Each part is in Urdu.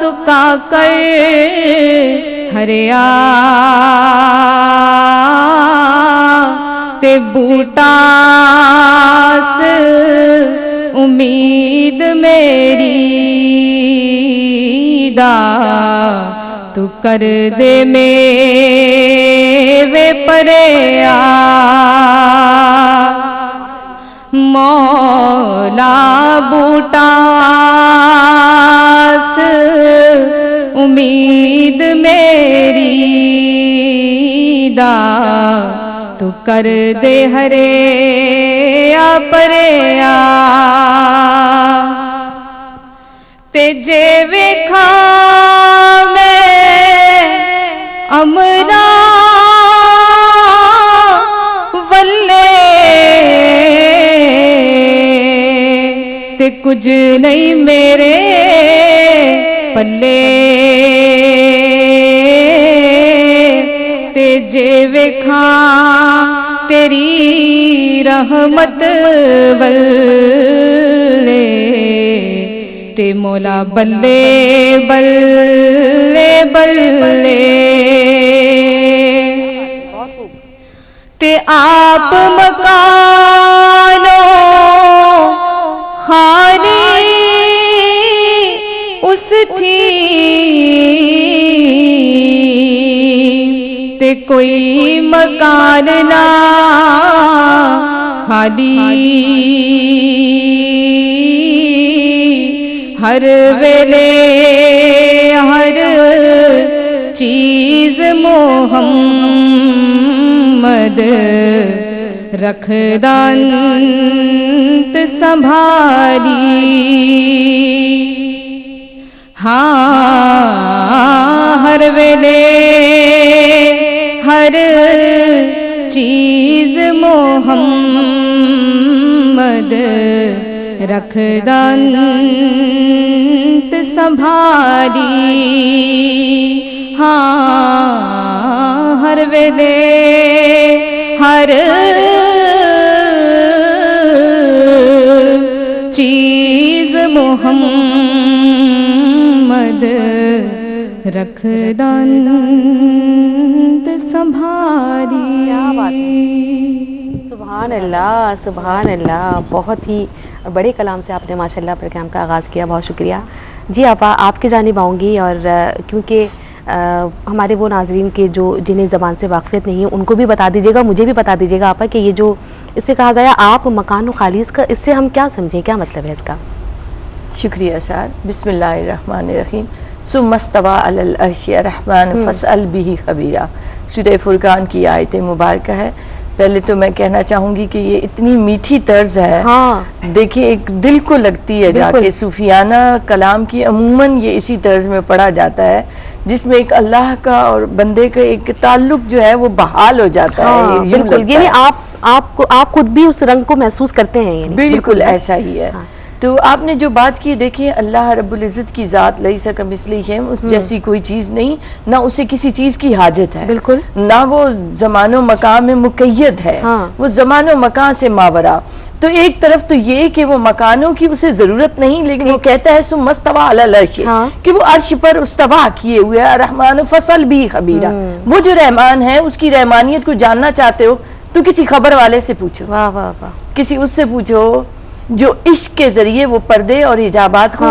سکا کر ہریا تے بوٹاس امید میری دا تو کر دے میوے پریا مولا بوٹاس امید میری دا تو کر دے ہرے یا پریا تے جے ویکھا میں امرا ولے تے کچھ نہیں میرے پلے تے جے ویکھاں تیری رحمت ولے تے مولا بلے بلے بلے تے آپ مکانو خالی اس تھی تے کوئی مکان نہ خالی ہر ویلے ہر چیز محمد رکھدا انت سنبھالی ہاں ہر ویلے ہر چیز محمد رکھدا انت سنبھالی ہاں ہر ویلے ہر چیز محمد رکھدا انت سنبھالی سبحان اللہ سبحان اللہ، بہت ہی بڑے کلام سے آپ نے ماشاءاللہ پروگرام کا آغاز کیا، بہت شکریہ جی آپا۔ آپ کی جانب آؤں گی، اور کیونکہ ہمارے وہ ناظرین کے جو جنہیں زبان سے واقفیت نہیں ہے ان کو بھی بتا دیجیے گا، مجھے بھی بتا دیجیے گا آپا کہ یہ جو اس پہ کہا گیا آپ مکان و خالیص کا، اس سے ہم کیا سمجھیں، کیا مطلب ہے اس کا؟ شکریہ سعد۔ بسم اللہ الرحمن الرحیم۔ ثم استوى علی العرش الرحمن فاسأل به خبیرا، سورہ فرقان کی آیت مبارکہ ہے۔ پہلے تو میں کہنا چاہوں گی کہ یہ اتنی میٹھی طرز ہے، دیکھیں ایک دل کو لگتی ہے جا کے۔ صوفیانہ کلام کی عموماً یہ اسی طرز میں پڑھا جاتا ہے، جس میں ایک اللہ کا اور بندے کا ایک تعلق جو ہے وہ بحال ہو جاتا ہے۔ بالکل، یعنی آپ خود بھی اس رنگ کو محسوس کرتے ہیں، یعنی بالکل ایسا ہی ہے۔ تو آپ نے جو بات کی، دیکھیں اللہ رب العزت کی ذات لیس کمثلہ شیء، اس جیسی کوئی چیز نہیں، نہ اسے کسی چیز کی حاجت ہے، بالکل، نہ وہ زمان و مکان میں مقید ہے، وہ زمان و مکان سے ماورا۔ تو ایک طرف تو یہ کہ وہ مکانوں کی اسے ضرورت نہیں، لیکن وہ کہتا ہے ثم استوى علی العرش، کہ وہ عرش پر استوا کیے ہوئے ہے۔ الرحمن فاسأل به خبیرا، وہ جو رحمان ہے اس کی رحمانیت کو جاننا چاہتے ہو تو کسی خبر والے سے پوچھو، واہ واہ واہ، کسی اس سے پوچھو جو عشق کے ذریعے وہ پردے اور حجابات کو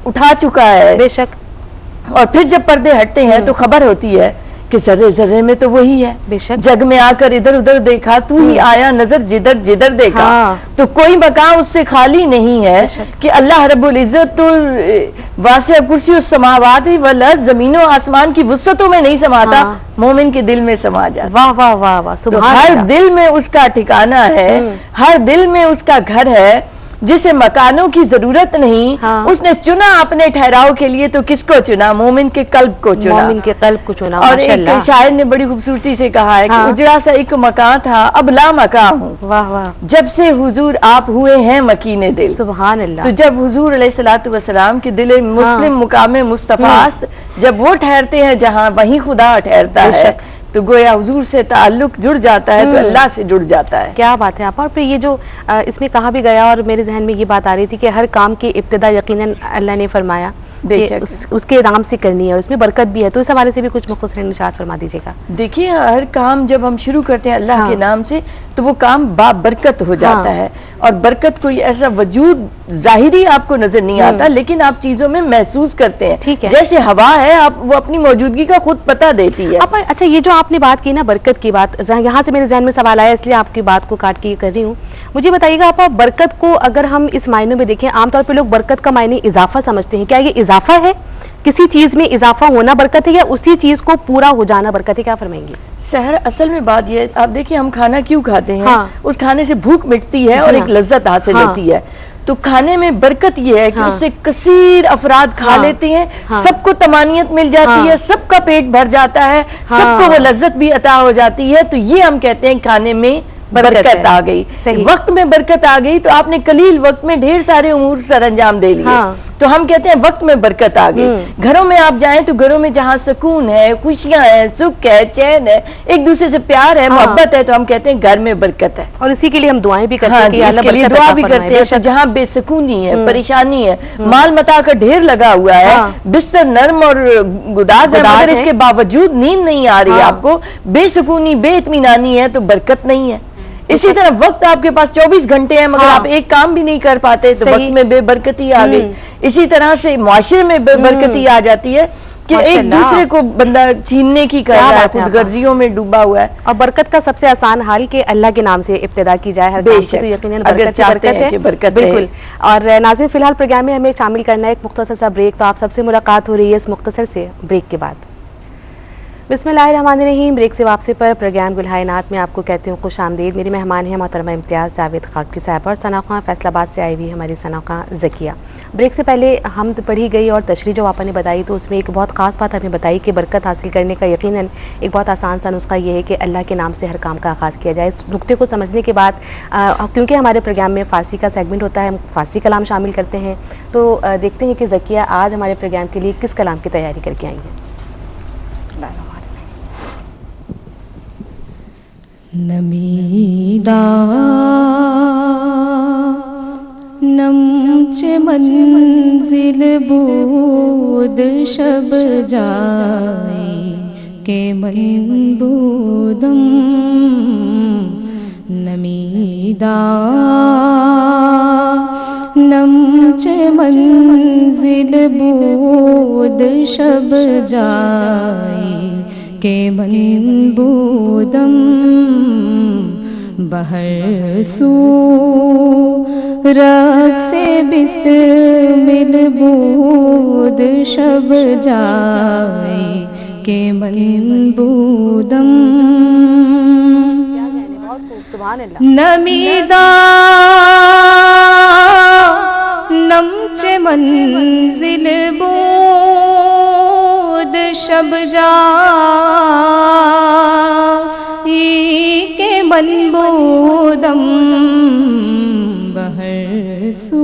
اٹھا چکا ہے۔ بے شک، اور پھر جب پردے ہٹتے ہیں تو خبر ہوتی ہے کہ ذرے ذرے میں تو وہی ہے۔ بے شک، جگ میں آ کر ادھر ادھر دیکھا، تو ہی آیا نظر جدھر جدھر دیکھا، تو کوئی مقام اس سے خالی نہیں ہے کہ اللہ رب العزت تو واسع کرسی السماوات والارض، زمین و آسمان کی وسعتوں میں نہیں سماتا، مومن کے دل میں سما جاتا۔ واہ واہ واہ واہ، تو ہر دل میں اس کا ٹھکانہ ہے، ہر دل میں اس کا گھر ہے، جسے مکانوں کی ضرورت نہیں۔ اس نے چنا اپنے ٹھہراؤ کے لیے تو کس کو چنا؟ مومن کے قلب کو چنا، مومن کے قلب کو چنا۔ اور ایک شاعر نے بڑی خوبصورتی سے کہا ہے کہ اجڑا سا ایک مکان تھا اب لا مکان ہوں، واہ واہ، جب سے حضور آپ ہوئے ہیں مکین دل۔ سبحان اللہ۔ تو جب حضور علیہ السلام کے دل مسلم مقام مصطفیٰ است، جب وہ ٹھہرتے ہیں جہاں وہیں خدا ٹھہرتا ہے، تو گویا حضور سے تعلق جڑ جاتا ہے تو اللہ سے جڑ جاتا ہے۔ کیا بات ہے آپ۔ اور پھر یہ جو اس میں کہا بھی گیا، اور میرے ذہن میں یہ بات آ رہی تھی کہ ہر کام کی ابتدا یقیناً اللہ نے فرمایا بے کہ شک۔ اس کے نام سے کرنی ہے اور اس میں برکت بھی ہے، تو اس حوالے سے بھی کچھ مختصراً ارشاد فرما دیجیے گا۔ دیکھیے ہر کام جب ہم شروع کرتے ہیں اللہ کے نام سے تو وہ کام بابرکت ہو جاتا ہے، اور برکت کوئی ایسا وجود ظاہری آپ کو نظر نہیں آتا لیکن آپ چیزوں میں محسوس کرتے ہیں، ٹھیک ہے۔ جیسے ہوا ہے آپ وہ اپنی موجودگی کا خود پتہ دیتی ہے۔ اچھا یہ جو آپ نے بات کی نا برکت کی بات، یہاں سے میرے ذہن میں سوال آیا، اس لیے آپ کی بات کو کاٹ کے یہ کر رہی ہوں۔ مجھے بتائیے گا آپ برکت کو اگر ہم اس معنوں میں دیکھیں، عام طور پہ لوگ برکت کا معنی اضافہ سمجھتے ہیں، کیا یہ اضافہ ہے؟ کسی چیز میں اضافہ ہونا برکت ہے یا اسی چیز کو پورا ہو جانا برکت ہے؟ کیا فرمائیں گی؟ سحر اصل میں بات یہ ہے، آپ دیکھیں ہم کھانا کیوں کھاتے ہیں؟ ہاں۔ اس کھانے سے بھوک مٹتی ہے اور ایک لذت حاصل ہوتی ہے، تو کھانے میں برکت یہ ہے کہ اس سے کثیر افراد کھا لیتے ہیں، سب کو طمانینت مل جاتی ہے، سب کا پیٹ بھر جاتا ہے، سب کو وہ لذت بھی عطا ہو جاتی ہے، تو یہ ہم کہتے ہیں کھانے میں برکت آ گئی، وقت میں برکت آ گئی، تو آپ نے قلیل وقت میں ڈھیر سارے امور سر انجام دے لیے، تو ہم کہتے ہیں وقت میں برکت آ گئی۔ گھروں میں آپ جائیں تو گھروں میں جہاں سکون ہے، خوشیاں ہیں، سکھ ہے، چین ہے، ایک دوسرے سے پیار ہے، محبت ہے، تو ہم کہتے ہیں گھر میں برکت ہے، اور اسی کے لیے ہم دعائیں بھی کرتے ہاں ہیں جی، کہ اس اللہ کے لیے برکت دعا عطا بھی فرمائے۔ کرتے ہیں، تو جہاں بے سکونی ہے، پریشانی ہے، مال متاع کا ڈھیر لگا ہوا ہے، بستر نرم اور گداز ہے مگر اس کے باوجود نیند نہیں آ رہی آپ کو، بے سکونی، بے اطمینانی ہے، تو برکت نہیں ہے۔ اسی طرح وقت آپ کے پاس 24 گھنٹے ہیں مگر آپ ایک کام بھی نہیں کر پاتے، تو وقت میں بے برکتی آ گئی۔ اسی طرح سے معاشرے میں بے برکتی آ جاتی ہے کہ ایک دوسرے کو بندہ چھیننے کی کر رہا ہے، خود غرضیوں میں ڈوبا ہوا ہے۔ اور برکت کا سب سے آسان حال کہ اللہ کے نام سے ابتدا کی جائے ہر کام کی، تو یقیناً برکت ہے، بالکل۔ اور ناظرین فی الحال پروگرام میں ہمیں شامل کرنا ہے ایک مختصر سا بریک، تو آپ سب سے ملاقات ہو رہی ہے اس مختصر سے بریک کے بعد۔ بسم اللہ الرحمن الرحیم۔ بریک سے واپسی پر پروگرام گلہائنات میں آپ کو کہتی ہوں خوش آمدید۔ میری مہمان ہیں محترمہ امتیاز جاوید خاکری صاحبہ اور ثنا خواں فیصل آباد سے آئی ہوئی ہماری ثنا خواں ذکیہ۔ بریک سے پہلے حمد پڑھی گئی اور تشریح جو آپ نے بتائی، تو اس میں ایک بہت خاص بات ہمیں بتائی کہ برکت حاصل کرنے کا یقیناً ایک بہت آسان سا نسخہ یہ ہے کہ اللہ کے نام سے ہر کام کا آغاز کیا جائے۔ اس نقطے کو سمجھنے کے بعد کیونکہ ہمارے پروگرام میں فارسی کا سیگمنٹ ہوتا ہے، ہم فارسی کلام شامل کرتے ہیں، تو دیکھتے ہیں کہ ذکیہ آج ہمارے پروگرام کے لیے کس کلام کی تیاری کر کے آئی ہیں۔ نمیدا نمچ منزل بود شب جائے کہ من بودم نمیدا نمچ منزل بود شب جائے کہ من بودم بہر سو رقص بسمل بود شب جائے کہ من بودم نمیدا نمچ منزل بود شب جائے کہ من بودم بہر سو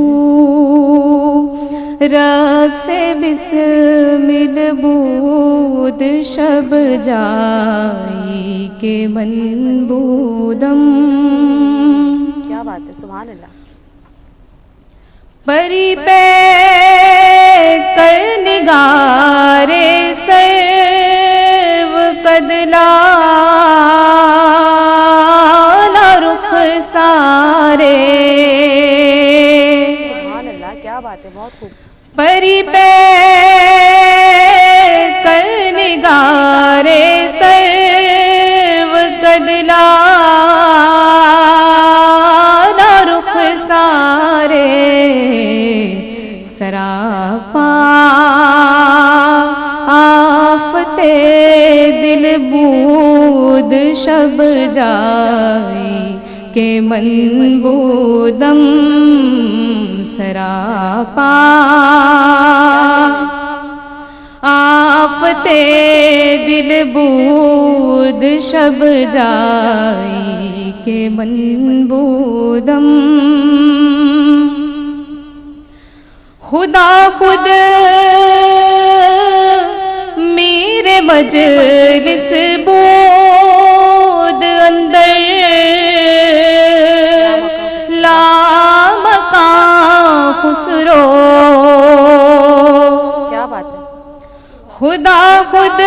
رقص بسمل بود شب جائے کہ من بودم۔ کیا بات ہے، سبحان اللہ۔ پری پہ کر نگار سرو قدلا رخ سارے، سبحان اللہ، کیا بات ہے، بہت خوب۔ پری پہ کر نگار سرو قدلا رخ سارے، سراپا آفت دل بود شب جائے کہ من بودم سراپا آفت دل بود شب جائے کہ من بودم خدا خود میرے مجلس بود اندر لامکاں خسرو خدا خود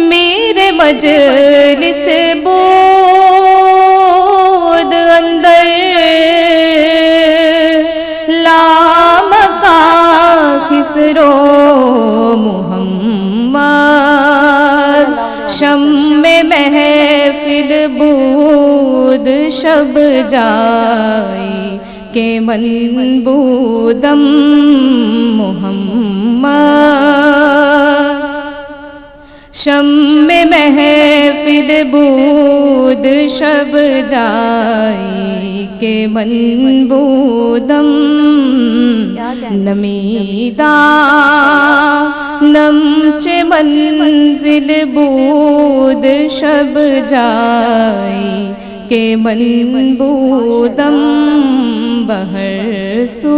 میرے مجلس بود اندر لامکاں خسرو محمد شمع محفل بود شب جائی کہ من بودم محمد شمع محفل بود شب جائی کہ من بودم نمیدہ نمچ منزل بود شب جائی کہ من بودم بہر سو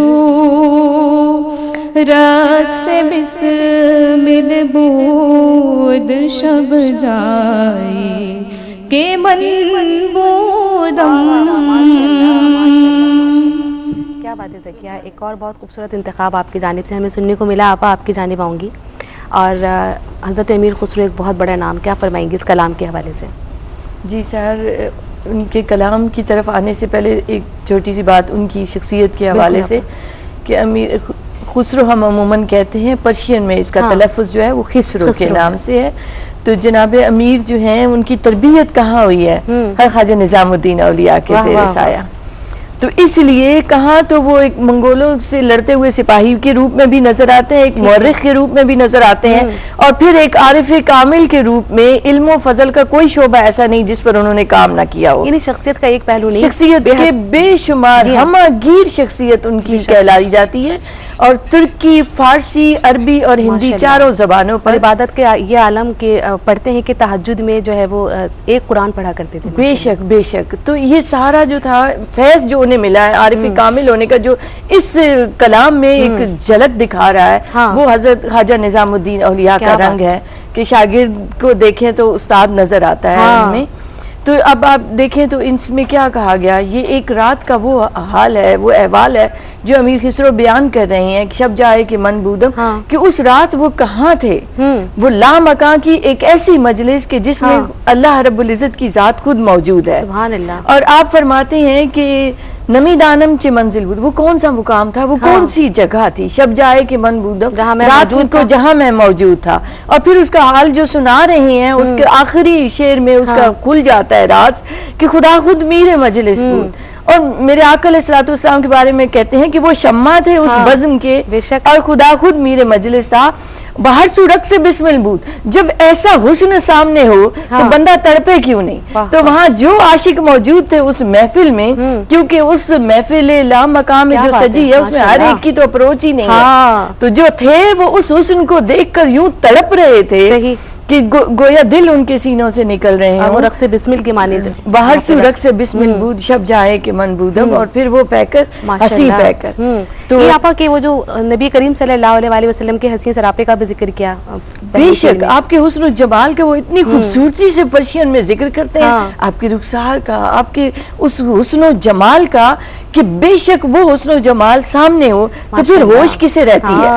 رقص بسمل بود شب جائی کہ من بودم. کیا بات ہے ذکیہ، ایک اور بہت خوبصورت انتخاب آپ کی جانب سے ہمیں سننے کو ملا. آپ کی جانب آؤں گی، اور حضرت امیر خسرو ایک بہت بڑا نام، کیا فرمائیں گی اس کلام کے حوالے سے؟ جی سر، ان کے کلام کی طرف آنے سے پہلے ایک چھوٹی سی بات ان کی شخصیت کے حوالے سے، کہ امیر خسرو ہم عموماً کہتے ہیں، پرشین میں اس کا تلفظ جو ہے وہ خسرو کے نام سے ہے. تو جناب امیر جو ہیں ان کی تربیت کہاں ہوئی ہے؟ خواجہ نظام الدین اولیاء کے زیر سایہ. تو اس لیے کہاں تو وہ ایک منگولوں سے لڑتے ہوئے سپاہی کے روپ میں بھی نظر آتے ہیں، ایک مورخ کے روپ میں بھی نظر آتے ہیں، اور پھر ایک عارف کامل کے روپ میں. علم و فضل کا کوئی شعبہ ایسا نہیں جس پر انہوں نے کام نہ کیا ہو. یعنی شخصیت کا ایک پہلو نہیں، شخصیت کے بے شمار ہمہ گیر شخصیت ان کی کہلائی جاتی ہے، اور ترکی، فارسی، عربی اور ہندی چاروں زبانوں پر. عبادت کے یہ عالم کے پڑھتے ہیں کہ تہجد میں جو ہے وہ ایک قرآن پڑھا کرتے تھے. بے شک بے شک. تو یہ سارا جو تھا فیض جو انہیں ملا ہے عارف کامل ہونے کا، جو اس کلام میں ایک جھلک دکھا رہا ہے، وہ حضرت خواجہ نظام الدین اولیاء کا رنگ ہے کہ شاگرد کو دیکھیں تو استاد نظر آتا ہے ان میں. تو اب آپ دیکھیں تو اس میں کیا کہا گیا، یہ ایک رات کا وہ حال ہے، وہ احوال ہے جو امیر خسرو بیان کر رہے ہیں کہ شب جائے کہ من بودم، کہ اس رات وہ کہاں تھے. وہ لامکاں کی ایک ایسی مجلس کہ جس میں اللہ رب العزت کی ذات خود موجود ہے. سبحان اللہ. اور آپ فرماتے ہیں کہ نمی دانم چ منزل بود، وہ کون سا مقام تھا، وہ کون سی جگہ تھی؟ شب جائے کہ من بودم، رات کو جہاں میں موجود تھا. اور پھر اس کا حال جو سنا رہے ہیں، اس کے آخری شعر میں اس کا کھل جاتا ہے راز کہ خدا خود میرے مجلس بود. اور میرے آقا علیہ الصلوۃ والسلام کے بارے میں کہتے ہیں کہ وہ شمع تھے اس بزم کے، اور خدا خود میرے مجلس تھا. باہر سو رقص بسمل بود. جب ایسا حسن سامنے ہو تو بندہ تڑپے کیوں نہیں؟ تو وہاں جو عاشق موجود تھے اس محفل میں، کیونکہ اس محفل لامکان میں جو سجی ہے اس میں ہر ایک کی تو اپروچ ہی نہیں ہے، تو جو تھے وہ اس حسن کو دیکھ کر یوں تڑپ رہے تھے کہ گویا دل ان کے سینوں سے نکل رہے ہیں. وہ رقص بسمل کی مانند باہر سے رقص بسمل بود شب جائے کہ من بودم، اور پھر وہ پیکر ہنسی پیکر. تو یہ آپا کہ وہ جو نبی کریم صلی اللہ علیہ وسلم کے حسین سراپے کا بھی ذکر کیا. بے شک آپ کے حسن و جمال کا وہ اتنی خوبصورتی سے پرشین میں ذکر کرتے ہیں، آپ کے رخسار کا، آپ کے اس حسن و جمال کا، کہ بے شک وہ حسن و جمال سامنے ہو تو پھر ہوش کسے رہتی ہے.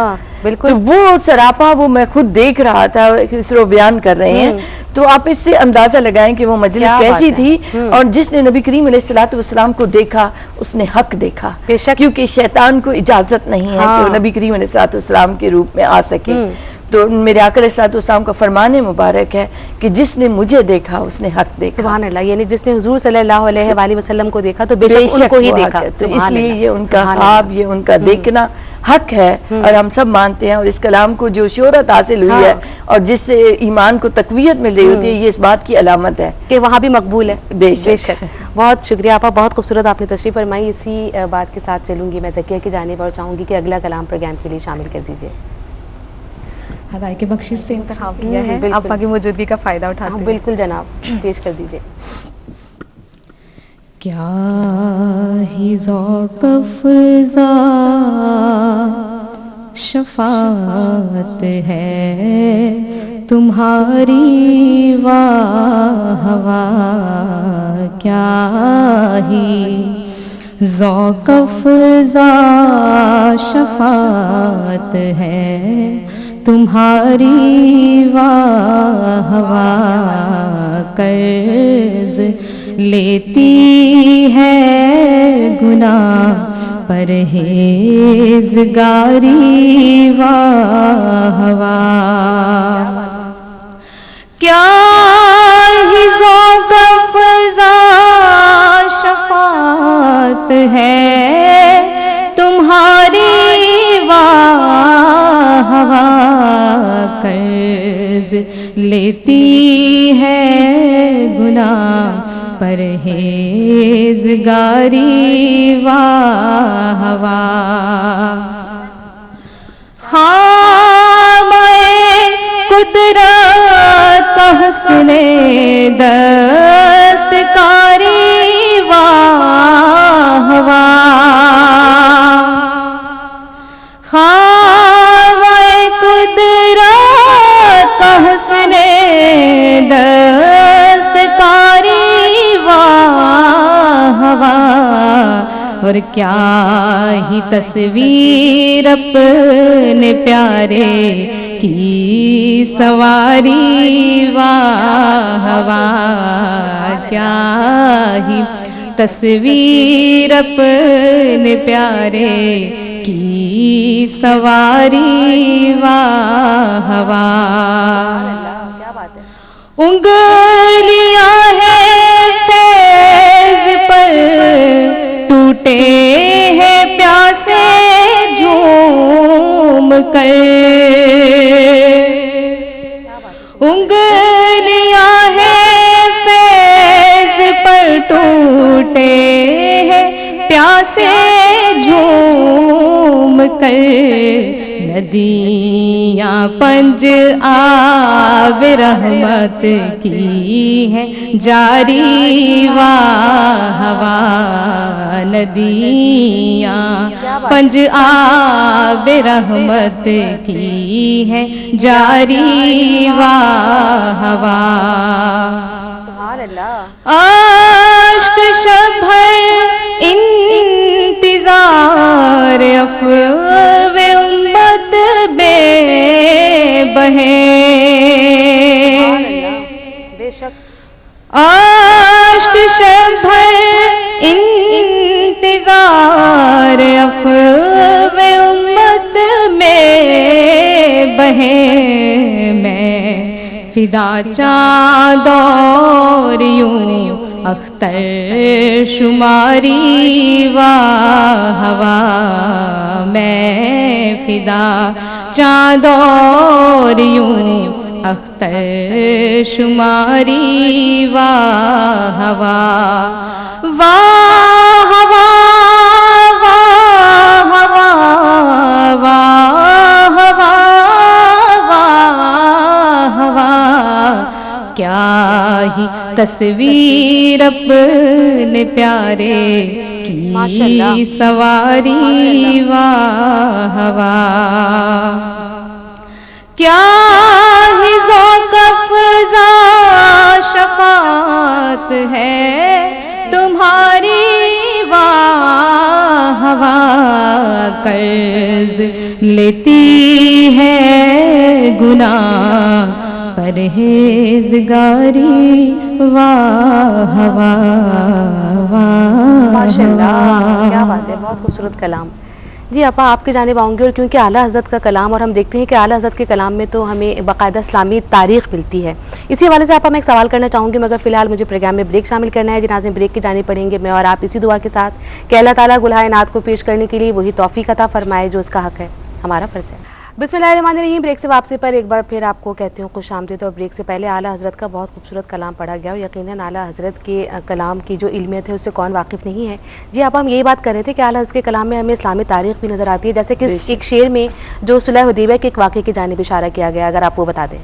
بالکل. تو وہ سراپا وہ میں خود دیکھ رہا تھا، خسرو بیان کر رہے ہیں. تو آپ اس سے اندازہ لگائیں کہ وہ مجلس کیسی تھی. اور جس نے نبی کریم علیہ الصلوۃ والسلام کو دیکھا اس نے حق دیکھا، کیونکہ شیطان کو اجازت نہیں ہے کہ وہ نبی کریم علیہ الصلوۃ والسلام کے روپ میں آ سکے. تو میرے آقا علیہ الصلوۃ والسلام کا فرمان مبارک ہے کہ جس نے مجھے دیکھا اس نے حق دیکھا. سبحان اللہ. یعنی جس نے حضور صلی اللہ علیہ وآلہ وسلم کو دیکھا تو بے شک ان کو ہی دیکھا. تو اس لیے یہ ان کا خواب، یہ ان کا دیکھنا حق ہے، اور ہم سب مانتے ہیں. اور اس کلام کو جو شہرت حاصل ہوئی ہے اور جس سے ایمان کو تقویت مل رہی ہوتی ہے، یہ اس بات کی علامت ہے کہ وہاں بھی مقبول ہے. بے شک. بہت شکریہ آپا، بہت خوبصورت آپ نے تشریف فرمائی. اسی بات کے ساتھ چلوں گی میں ذکیہ کی جانب، اور چاہوں گی کہ اگلا کلام پروگرام کے لیے شامل کر دیجیے. ہدایت کی بخشش سے انتخاب کیا ہے، آپا کی موجودگی کا فائدہ اٹھاتے ہیں. بالکل جناب، پیش کر دیجیے. کیا ہی ذوق افزا شفاعت ہے تمہاری واہ واہ، کیا ہی ذوق افزا شفاعت ہے تمہاری واہ واہ قرض لیتی ہے گناہ پرہیزگاری واہ واہ کیا ہی ذوق افزا شفاعت ہے تمہاری واہ واہ قرض لیتی ہے گناہ پرہیزگاری واہ واہ ہاں میں قدرت کا حسن دستکاری واہ واہ ہاں میں قدرت کا حسن دستکاری واہ واہ اور کیا ہی تصویر اپنے پیارے کی سواری واہ واہ کیا ہی تصویر اپنے پیارے کی سواری واہ واہ انگلیاں ہیں فیض پر ٹوٹے ہیں پیاسے جھوم کر انگلیاں ہیں فیض پر ٹوٹے ہیں پیاسے جھوم کر ندیاں پنج آب رحمت کی ہیں جاری واہ واہ ندیاں پنج آب رحمت کی ہیں جاری واہ واہ عاشق شب بھر انتظار افو امت بے بہے عاشق شب بھر انتظار افو امت میں بہے میں فدا چاند اور یوں اختر شماری واہ واہ میں فدا چاند اور یوں اختر شماری واہ واہ واہ واہ واہ واہ واہ کیا ہی تصویر اپنے پیارے کی سواری واہ واہ کیا ہی ذوق افزا شفاعت ہے تمہاری واہ واہ قرض لیتی ہے گناہ پرہیزگاری واہ واہ واہ ماشاءاللہ کیا بات ہے، بہت خوبصورت کلام. جی آپا آپ کی جانب آؤں گی، اور کیونکہ اعلیٰ حضرت کا کلام، اور ہم دیکھتے ہیں کہ اعلیٰ حضرت کے کلام میں تو ہمیں باقاعدہ اسلامی تاریخ ملتی ہے. اسی حوالے سے آپا میں ایک سوال کرنا چاہوں گی، مگر فی الحال مجھے پروگرام میں بریک شامل کرنا ہے. جنازے بریک کی جانب پڑھیں گے میں اور آپ اسی دعا کے ساتھ کہ اللہ تعالیٰ گلہائے نعت کو پیش کرنے کے لیے وہی توفیق عطا فرمائے جو اس کا حق ہے، ہمارا فرض ہے. بسم اللہ الرحمن الرحیم. بریک سے واپسی پر ایک بار پھر آپ کو کہتی ہوں خوش آمدید. اور بریک سے پہلے اعلیٰ حضرت کا بہت خوبصورت کلام پڑھا گیا، اور یقیناً اعلیٰ حضرت کے کلام کی جو علمیت ہے اس سے کون واقف نہیں ہے. جی آپ ہم یہی بات کر رہے تھے کہ اعلیٰ حضرت کے کلام میں ہمیں اسلامی تاریخ بھی نظر آتی ہے، جیسے کہ ایک شعر میں جو صلح حدیبیہ کے ایک واقعے کی جانب اشارہ کیا گیا، اگر آپ وہ بتا دیں.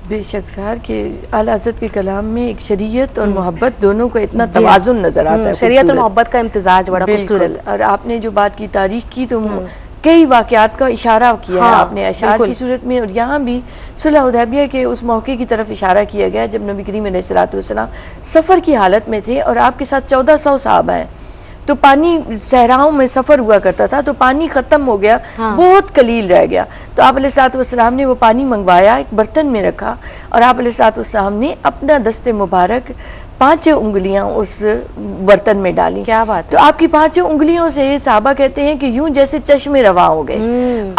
بے شک سہر کہ اعلیٰ حضرت کے کلام میں ایک شریعت اور محبت دونوں کا اتنا توازن نظر آتا ہے. شریعت اور محبت کا امتزاج بڑا خوبصورت. اور آپ نے جو بات کی تاریخ کی تو کئی واقعات کا اشارہ کیا ہے آپ نے اشعار کی صورت میں، اور یہاں بھی صلح حدیبیہ کے اس موقع کی طرف اشارہ کیا گیا جب نبی کریم علیہ الصلوۃ والسلام سفر کی حالت میں تھے اور آپ کے ساتھ 1400 صحابہ ہیں. تو پانی صحراؤں میں سفر ہوا کرتا تھا تو پانی ختم ہو گیا, بہت قلیل رہ گیا. تو آپ علیہ الصلوۃ والسلام نے وہ پانی منگوایا, ایک برتن میں رکھا, اور آپ علیہ الصلوۃ والسلام نے اپنا دست مبارک 5 انگلیاں اس برتن میں ڈالی. کیا بات ہے. تو آپ کی 5 انگلیوں سے صحابہ کہتے ہیں کہ یوں جیسے چشمے رواں ہو گئے.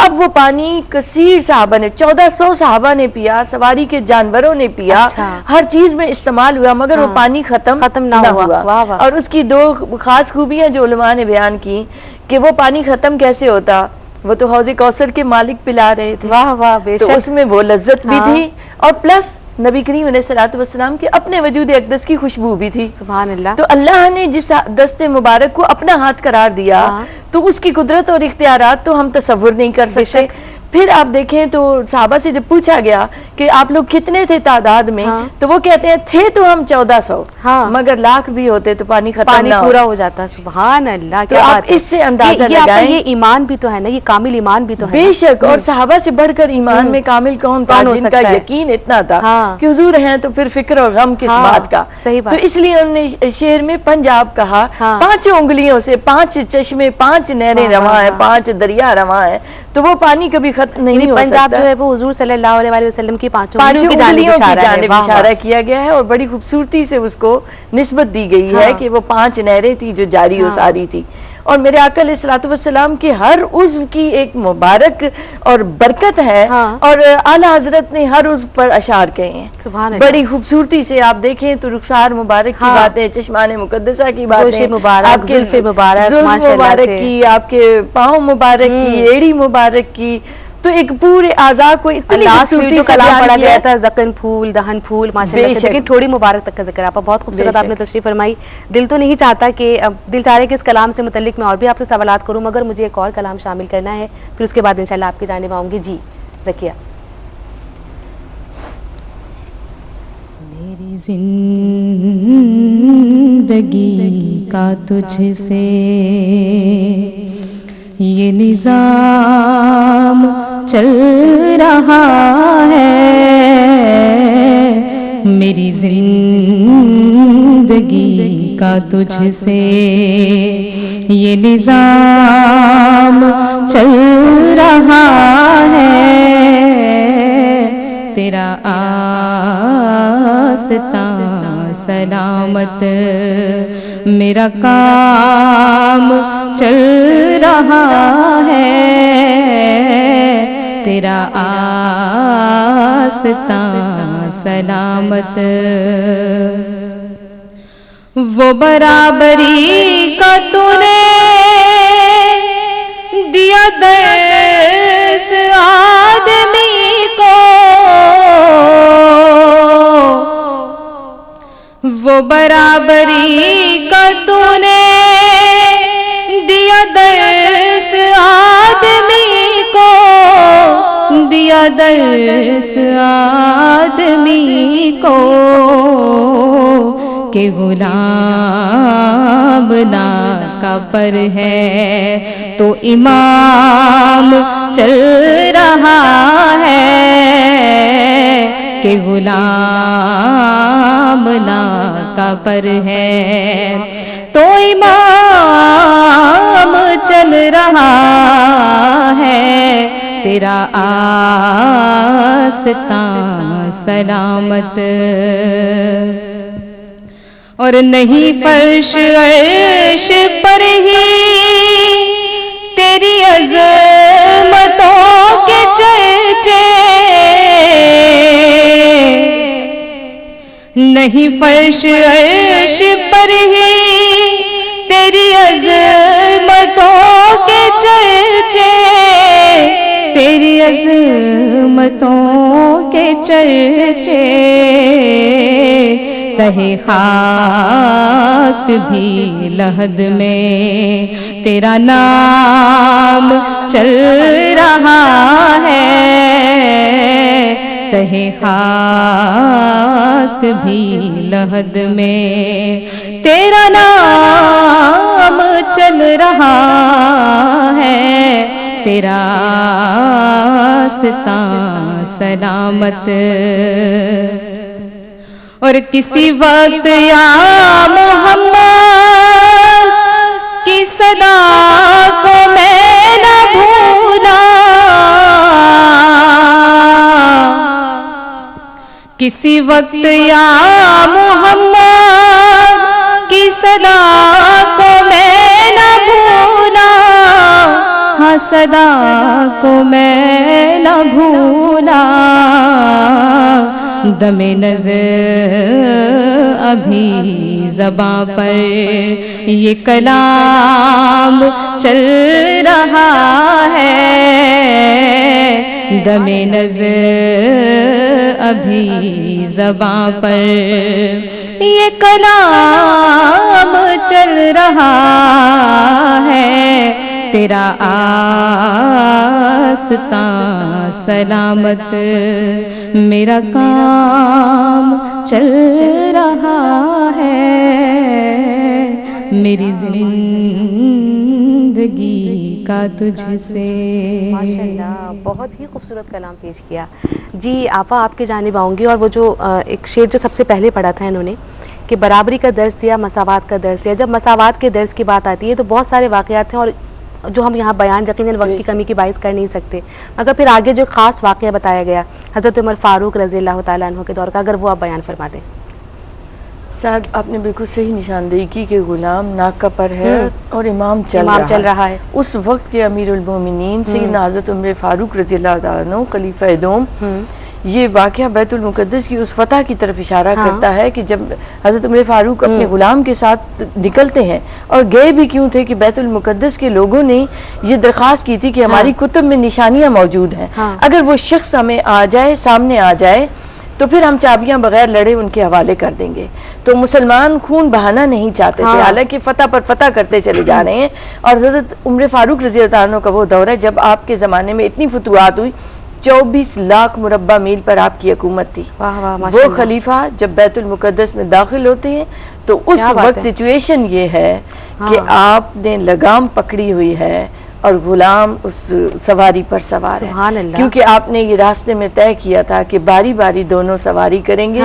اب وہ پانی کثیر صحابہ نے, 1400 صحابہ نے پیا, سواری کے جانوروں نے پیا, ہر چیز میں استعمال ہوا, مگر وہ پانی ختم نہ ہوا. اور اس کی 2 خاص خوبیاں جو علماء نے بیان کی کہ وہ پانی ختم کیسے ہوتا, وہ تو حوض کوثر کے مالک پلا رہے تھے. واہ واہ, بے شک. تو اس میں وہ لذت بھی تھی, اور پلس نبی کریم علیہ الصلوۃ والسلام کے اپنے وجود اقدس کی خوشبو بھی تھی. سبحان اللہ. تو اللہ نے جس دست مبارک کو اپنا ہاتھ قرار دیا تو اس کی قدرت اور اختیارات تو ہم تصور نہیں کر سکتے. پھر آپ دیکھیں تو صحابہ سے جب پوچھا گیا کہ آپ لوگ کتنے تھے تعداد میں, تو وہ کہتے ہیں تھے تو ہم 1400, مگر لاکھ بھی ہوتے تو پانی ختم نہ پورا ہو جاتا. سبحان اللہ. تو آپ اس سے اندازہ لگائیں, یہ ایمان بھی تو ہے نا, یہ کامل ایمان بھی تو ہے. بے شک. اور صحابہ سے بڑھ کر ایمان میں کامل کون تھا جن کا یقین اتنا تھا کہ حضور ہیں تو پھر فکر اور غم کس بات کا. تو اس لیے انہوں نے شعر میں پنجاب کہا, 5 انگلیوں سے 5 چشمے, 5 نہریں رواں ہیں, 5 دریا رواں ہیں. تو وہ پانی کبھی ختم نہیں ہو سکتا. پنجاب جو ہے وہ حضور صلی اللہ علیہ وسلم کی 5 انگلیوں کی جانب اشارہ کیا گیا ہے, اور بڑی خوبصورتی سے اس کو نسبت دی گئی ہے کہ وہ 5 نہریں تھی جو جاری و ساری تھی. اور میرے آقا علیہ الصلوۃ والسلام کے ہر عضو کی ایک مبارک اور برکت ہے, اور اعلیٰ حضرت نے ہر عضو پر اشعار کہے ہیں. سبحان اللہ. بڑی خوبصورتی سے آپ دیکھیں تو رخسار مبارک کی باتیں, چشمان مقدسہ کی باتیں, مبارک, زلف مبارک, مبارک کی, آپ کے پاؤں مبارک کی, ایڑی مبارک کی, تو ایک پورے اعضاء کو اتنی خوبصورتی سے بیان پڑا کیا گیا تھا, زکن پھول, دہن پھول, ماشاءاللہ سے. لیکن تھوڑی مبارک تک کا ذکر آپ بہت خوبصورت آپ نے تشریف فرمائی. دل تو نہیں چاہتا کہ دل چاہ رہے کہ اس کلام سے متعلق میں اور بھی آپ سے سوالات کروں, مگر مجھے ایک اور کلام شامل کرنا ہے, پھر اس کے بعد انشاءاللہ آپ کی جانب آؤں گی. جی ذکیہ. میری زندگی کا تجھ سے یہ نظام چل رہا ہے, میری زندگی کا تجھ سے یہ نظام چل رہا ہے, تیرا آستاں سلامت میرا کام چل رہا ہے, تیرا آستاں سلامت. وہ برابری کا تو نے دیا درس آدمی کو, وہ برابری کا تو نے دیا درس آدمی کو, دیا درس آدمی کو, کہ غلام ناکا پر ہے تو امام چل رہا ہے, کہ غلام ناکا پر ہے تو امام چل رہا ہے, تیرا آستاں سلامت. اور نہیں فرش عرش پر ہی تیری عظمتوں کے چرچے, نہیں فرش عرش پر ہی تیری عظمتوں کے چرچے, تیری عظمتوں کے چرچے, تہے خاک بھی لحد میں تیرا نام چل رہا ہے, تہے خاک بھی لحد میں تیرا نام چل رہا ہے, تیرا آستاں سلامت. اور کسی وقت یا محمد صدا کو میں نہ بھولا، کسی وقت یا محمد کی صدا کو میں نہ بھولا، ہاں صدا کو میں نہ بھولا، دم نظر ابھی زباں پر یہ کلام چل رہا ہے، دم نظر ابھی زباں پر یہ کلام چل رہا ہے، تیرا آستاں سلامت میرا کام چل رہا ہے، میری زندگی کا تجھ سے۔ ماشاءاللہ، بہت ہی خوبصورت کلام پیش کیا جی۔ آپا آپ کی جانب آؤں گی، اور وہ جو ایک شعر جو سب سے پہلے پڑھا تھا انہوں نے کہ برابری کا درس دیا، مساوات کا درس دیا، جب مساوات کے درس کی بات آتی ہے تو بہت سارے واقعات ہیں اور جو ہم یہاں بیان یقیناً وقت کی کمی کی باعث کر نہیں سکتے، مگر پھر آگے جو خاص واقعہ بتایا گیا حضرت عمر فاروق رضی اللہ تعالیٰ عنہ کے دور کا، اگر وہ آپ بیان فرما دیں۔ صاحب آپ نے بالکل صحیح نشاندہی کی کہ غلام ناکہ پر ہے اور امام چل رہا ہے۔ اس وقت کے امیر المومنین سیدنا حضرت عمر فاروق رضی اللہ تعالیٰ عنہ خلیفہ دوم، یہ واقعہ بیت المقدس کی اس فتح کی طرف اشارہ کرتا ہے کہ جب حضرت عمر فاروق اپنے غلام کے ساتھ نکلتے ہیں، اور گئے بھی کیوں تھے کہ بیت المقدس کے لوگوں نے یہ درخواست کی تھی کہ ہماری کتب میں نشانیاں موجود ہیں، اگر وہ شخص ہمیں آ جائے، سامنے آ جائے تو پھر ہم چابیاں بغیر لڑے ان کے حوالے کر دیں گے۔ تو مسلمان خون بہانا نہیں چاہتے تھے، حالانکہ فتح پر فتح کرتے چلے جا رہے ہیں، اور حضرت عمر فاروق رضی اللہ عنہ کا وہ دور ہے جب آپ کے زمانے میں اتنی فتوحات ہوئی، 24 لاکھ مربع میل پر آپ کی حکومت تھی۔ وہ خلیفہ جب بیت المقدس میں داخل ہوتے ہیں تو اس وقت سچویشن یہ ہے کہ آپ نے لگام پکڑی ہوئی ہے اور غلام اس سواری پر سوار ہے، کیونکہ آپ نے یہ راستے میں طے کیا تھا کہ باری باری دونوں سواری کریں گے۔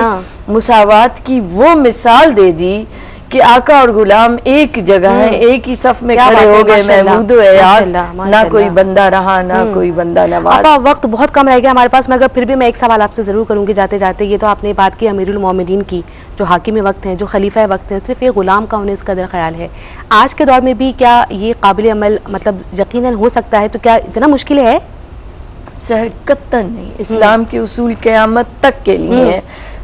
مساوات کی وہ مثال دے دی کہ آقا اور غلام ایک جگہ ہیں، ایک ہی صف میں کھڑے ہو گئے، محمود و ایاز، نہ کوئی بندہ رہا نہ کوئی بندہ نواز۔ آپا وقت بہت کم رہ گیا ہمارے پاس، مگر پھر بھی میں ایک سوال آپ سے ضرور کروں گی جاتے جاتے۔ یہ تو آپ نے بات کی امیر المومنین کی، جو حاکم وقت ہیں، جو خلیفہ وقت ہیں، صرف ایک غلام کا انہیں اس قدر خیال ہے، آج کے دور میں بھی کیا یہ قابل عمل مطلب یقیناً ہو سکتا ہے؟ تو کیا اتنا مشکل ہے؟ سر قطعاً نہیں، اسلام کے اصول قیامت تک کے لیے ہیں۔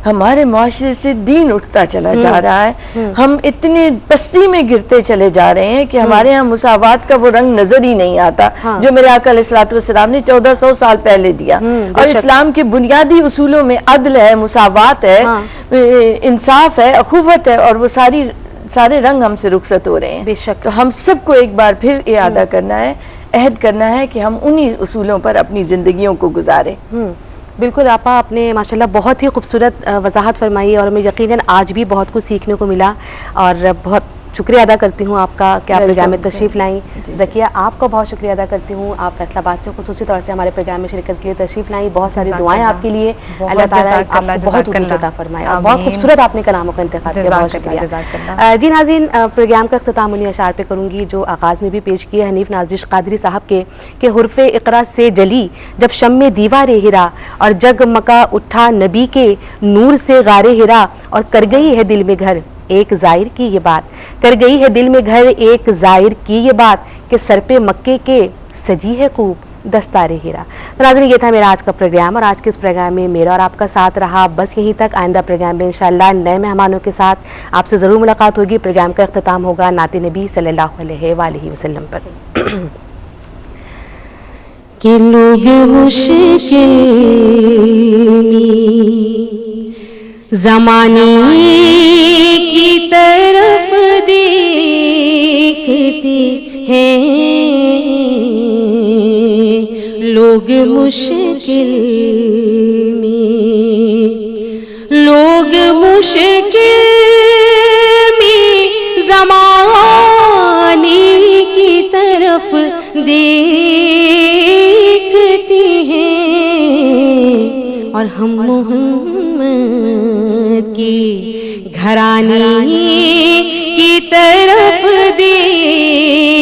ہمارے معاشرے سے دین اٹھتا چلا جا رہا ہے، ہم اتنے پستی میں گرتے چلے جا رہے ہیں کہ ہمارے ہاں مساوات کا وہ رنگ نظر ہی نہیں آتا جو میرے آقا علیہ السلام نے 1400 سال پہلے دیا۔ اور اسلام کے بنیادی اصولوں میں عدل ہے، مساوات ہے، انصاف ہے، اخوت ہے، اور وہ سارے رنگ ہم سے رخصت ہو رہے ہیں۔ بے شک۔ تو ہم سب کو ایک بار پھر اعادہ کرنا ہے، عہد کرنا ہے کہ ہم انہی اصولوں پر اپنی زندگیوں کو گزاریں۔ بالکل آپا، آپ نے ماشاءاللہ بہت ہی خوبصورت وضاحت فرمائی، اور ہمیں یقیناً آج بھی بہت کچھ سیکھنے کو ملا، اور بہت شکریہ ادا کرتی ہوں آپ کا کہ آپ پروگرام میں تشریف لائیں۔ ذکیہ آپ کو بہت شکریہ ادا کرتی ہوں، آپ فیصل آباد سے خصوصی طور سے ہمارے پروگرام میں شرکت کے لیے تشریف لائیں۔ بہت ساری دعائیں آپ کے لیے، اللہ تعالیٰ آپ کو بہت عمر عطا فرمائے، اور بہت خوبصورت آپ نے کلاموں کا انتخاب کیا، بہت شکریہ۔ جی ناظرین، پروگرام کا اختتام انہی اشعار پہ کروں گی جو آغاز میں بھی پیش کیے حنیف نازش قادری صاحب کے، کہ حرف اقرا سے جلی جب شمع دیوار ہرا، اور جگمگا اٹھا نبی کے نور سے غار ہرا، اور کر گئی ہے دل میں گھر ایک زائر کی یہ بات، کر گئی ہے دل میں گھر ایک زائر کی یہ بات، کہ سر پہ مکے کے سجی ہے خوب دستار ہیرا۔ تو ناظرین، یہ تھا میرا آج کا پروگرام، اور آج کے اس پروگرام میں میرا اور آپ کا ساتھ رہا بس یہیں تک۔ آئندہ پروگرام میں انشاءاللہ نئے مہمانوں کے ساتھ آپ سے ضرور ملاقات ہوگی۔ پروگرام کا اختتام ہوگا نعت نبی صلی اللہ علیہ وآلہ وسلم پر۔ کہ لوگ مشکل زمانے کی طرف دیکھتے ہیں، لوگ مشکل میں زمانے کی طرف دیکھتے ہیں، اور ہم محمد کی گھرانے کی طرف دیکھتے